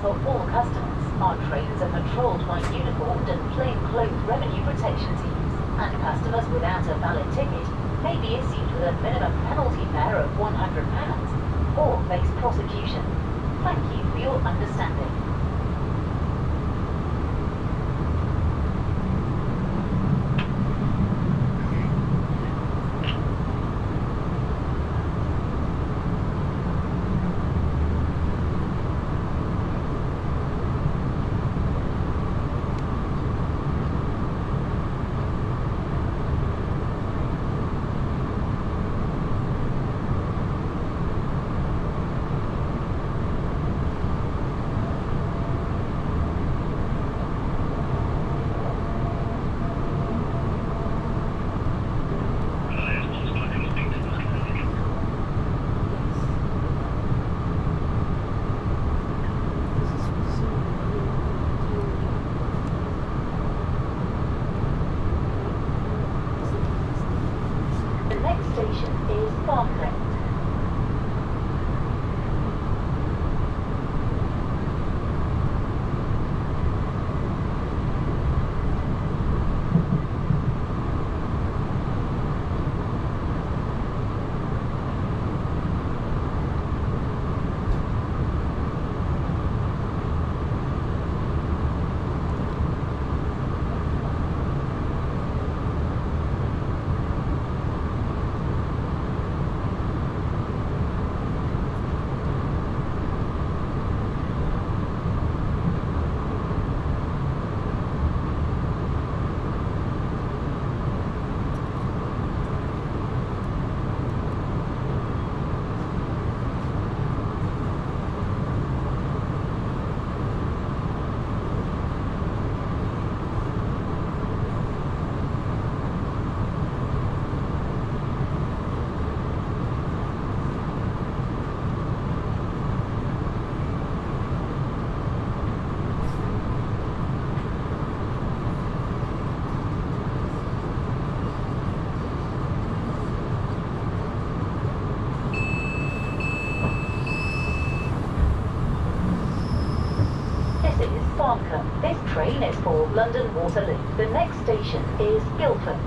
for all customers. Our trains are patrolled by uniformed and plainclothes revenue protection teams, and customers without a valid ticket may be issued with a minimum penalty fare of £100 or face prosecution. Thank you for your understanding. Station is Barclay. This train is for London Waterloo. The next station is Guildford.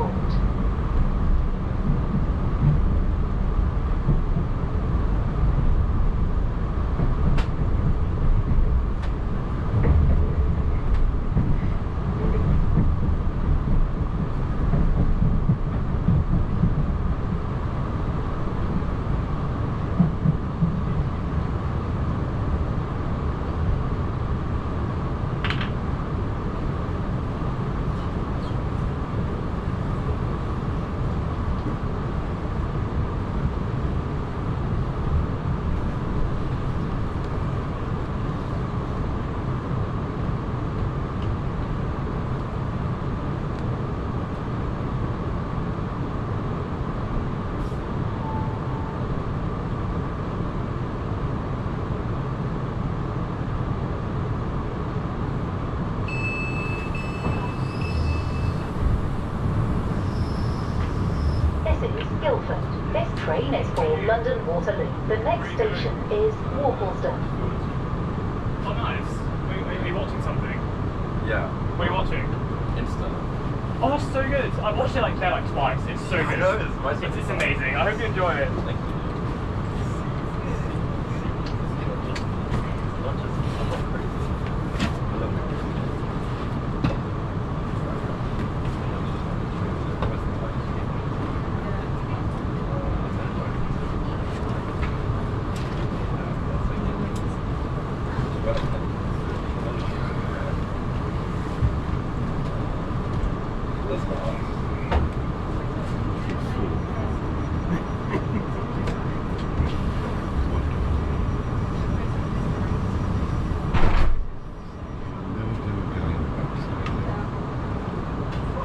Airport. This train is for London Waterloo. The next station is Walthamstow. Oh, nice. Are you watching something? Yeah. What are you watching? Insta. Oh, that's so good. I've watched it like twice. It's so good. I know, It's amazing. I hope you enjoy it. Thank you.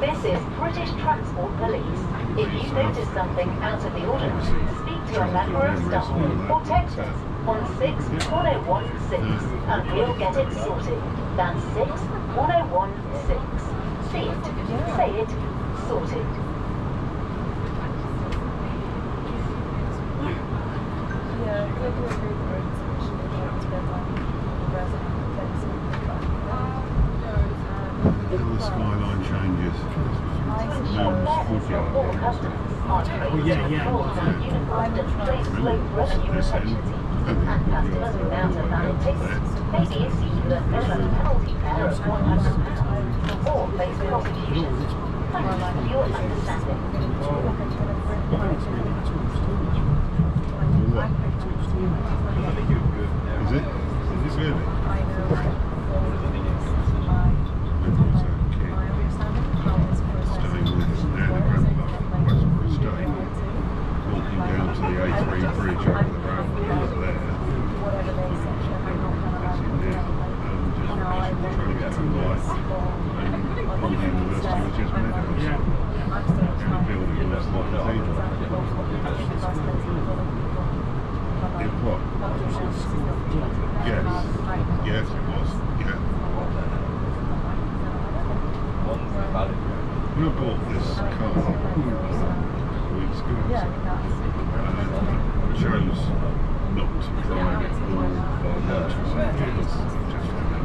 This is British Transport Police. If you notice something out of the ordinary, speak to your member of staff or text us on 61016 and we'll get it sorted. That's 61016. See it, say it, sorted. How the skyline changes. Oh, yeah. This end. And customers without a valid ticket may be issued with a minimum penalty fare of £100 or face prosecution. Thank you for your understanding. Is it? Is this really? Walking down to the A3 bridge over the road there. That's in there. Just trying to get to the light. And on the university was just meadows. And the building was the cathedral. It what? Yes. Yes, it was. Yeah. When I bought this car a couple of weeks ago, I chose not to drive it all by motorcycles, just for that.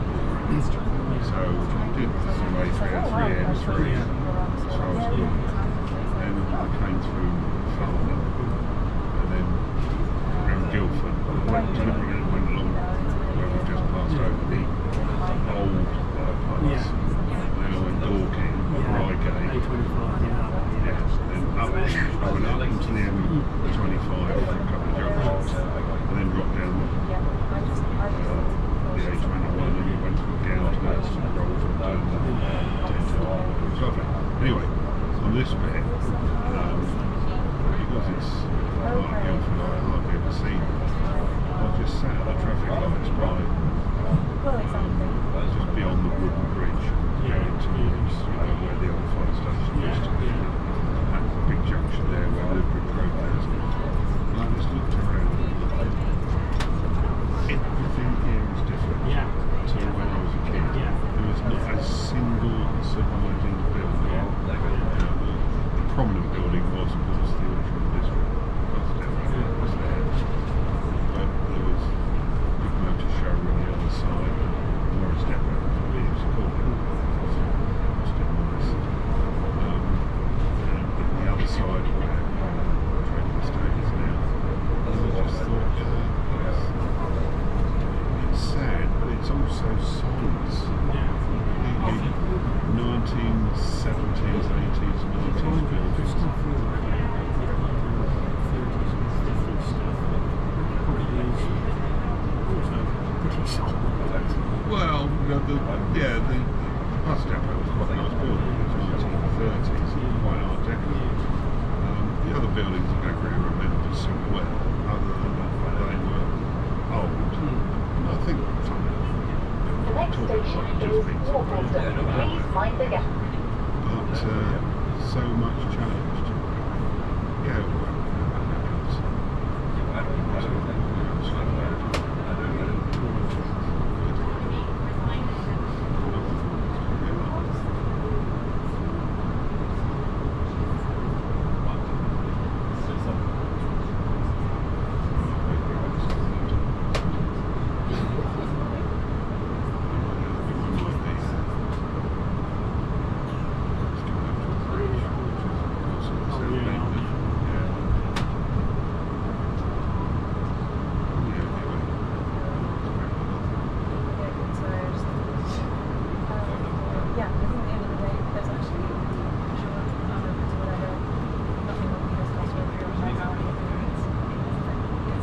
So I did some way through M3, so I was good. Then I came through Fulham, and then around Guildford, went along where we just passed over the old place. Then I went Dorking, Reigate, then up, I went up into the M25 for a couple of junctions, and then dropped down the A21 and we went to Gouldhurst and rolled from down to it was lovely. Anyway, on this bit, because it's like Guildford, I hardly ever see them. I just sat at the traffic lights by just beyond the wooden bridge going towards where the old fire station used to be. That big junction there where Woodbridge Road is. And I just looked around. Everything here is different to when I was a kid. There was not a single surviving building. The prominent building was, of course, the Auckland District. It was there. But there was a big motor showroom on the other side. Morris Depot, I believe it's called. Still nice. And Walpoleston, please mind the gap. But so much changed. Yeah, well,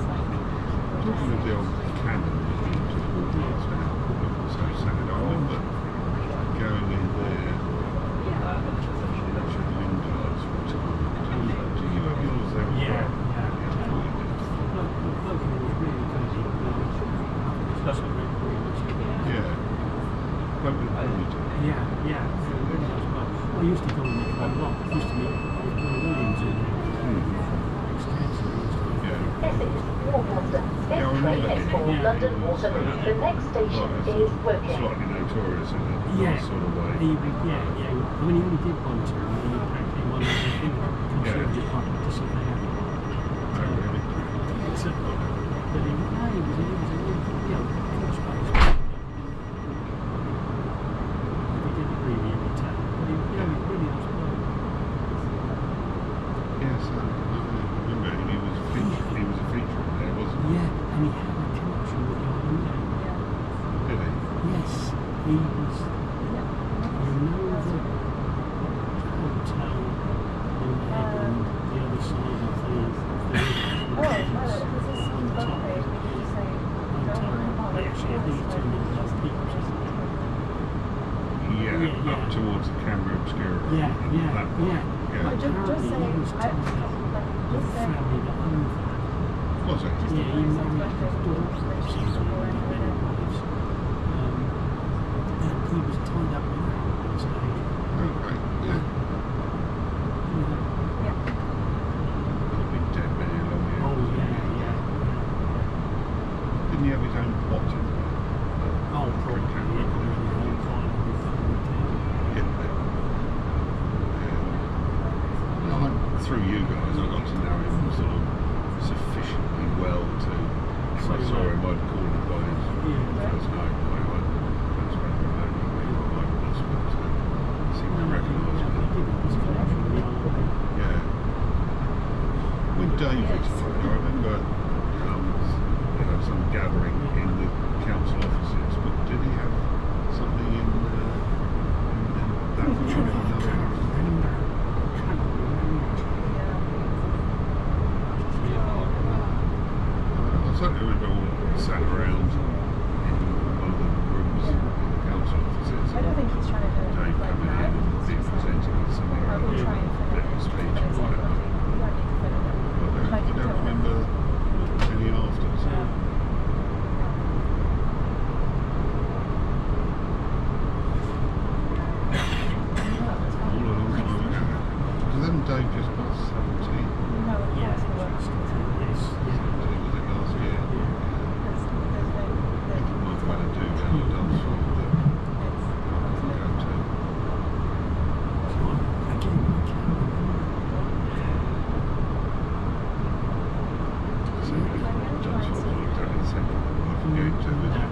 talking of the old cannon, so sad. I remember going in there, Richard Lingard's retired. Do you have yours there? Yeah. Yeah. Bloke with a ponytail. Yeah. I used to go in there quite a lot. I used to meet Williams in there. Extensively. Yeah. Essex, Walpoleston. This Yeah, I train remember is him. for Yeah. London Waterloo. The next station is Woking. Slightly notorious in a Yeah. nice sort of way. I mean, he only did one tour, and then he packed in one other thing. Consumer department to sit there. Oh, really? So, but he was a coach base. He didn't really imitate, but he really was well. Yes, I remember him. He was a feature in there, wasn't he? Yeah, and he had a connection with Godalming. Did he? Yes, he was. You know the hotel on the other side of the actually, I think it's turned into those people. Yeah, up towards the Camera Obscura. Yeah. Yeah. Apparently, he was tied up with a family that owned that. Was it? Yeah, he married his daughter or something, whatever it was. And he was tied up with her at one stage. Okay, yeah. Could be dead very long years. Oh, yeah. Didn't he have his own plot in there? Oh, probably. Yeah, the whole time we fucking did. Through you guys, I got to know him sort of sufficiently well to, if I saw him, I'd call him by his first name. That's when I know who I was, but he seemed to recognise me. Yeah. When David, I remember some gathering in the council offices, but did he have something in that another? I certainly remember all sat around in one of the rooms in the council offices. I don't think he's trying to do it Dave like coming that. in and being presented with something I or will other, try and fit it little in. speech or But whatever. you don't need to fit it in. But I don't remember any afters. All a long time ago. Because then Dave just passed 17. No, it Yeah, has to work. yes. Was it last year? I think it might have had a do down at Dunsfold that I can go to. So Dunsfold I looked at in the centre I can go to, is it?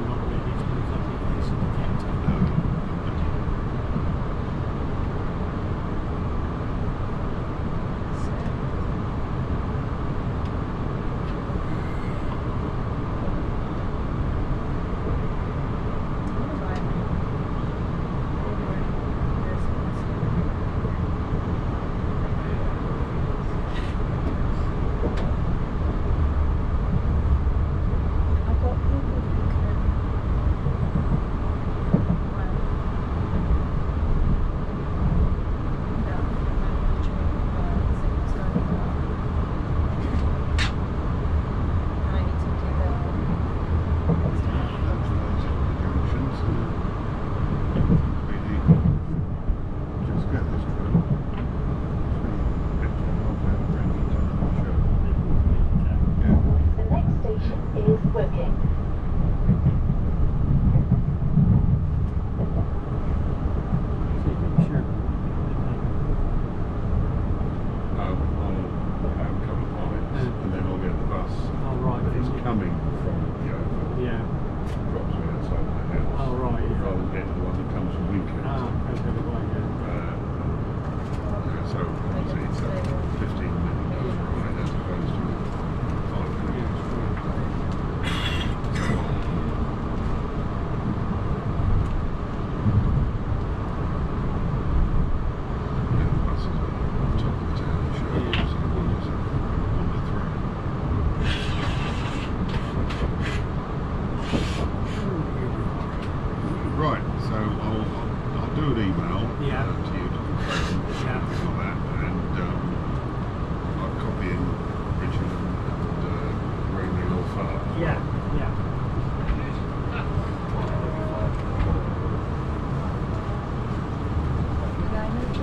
Right, so I'll do an email Yeah. to you to confirm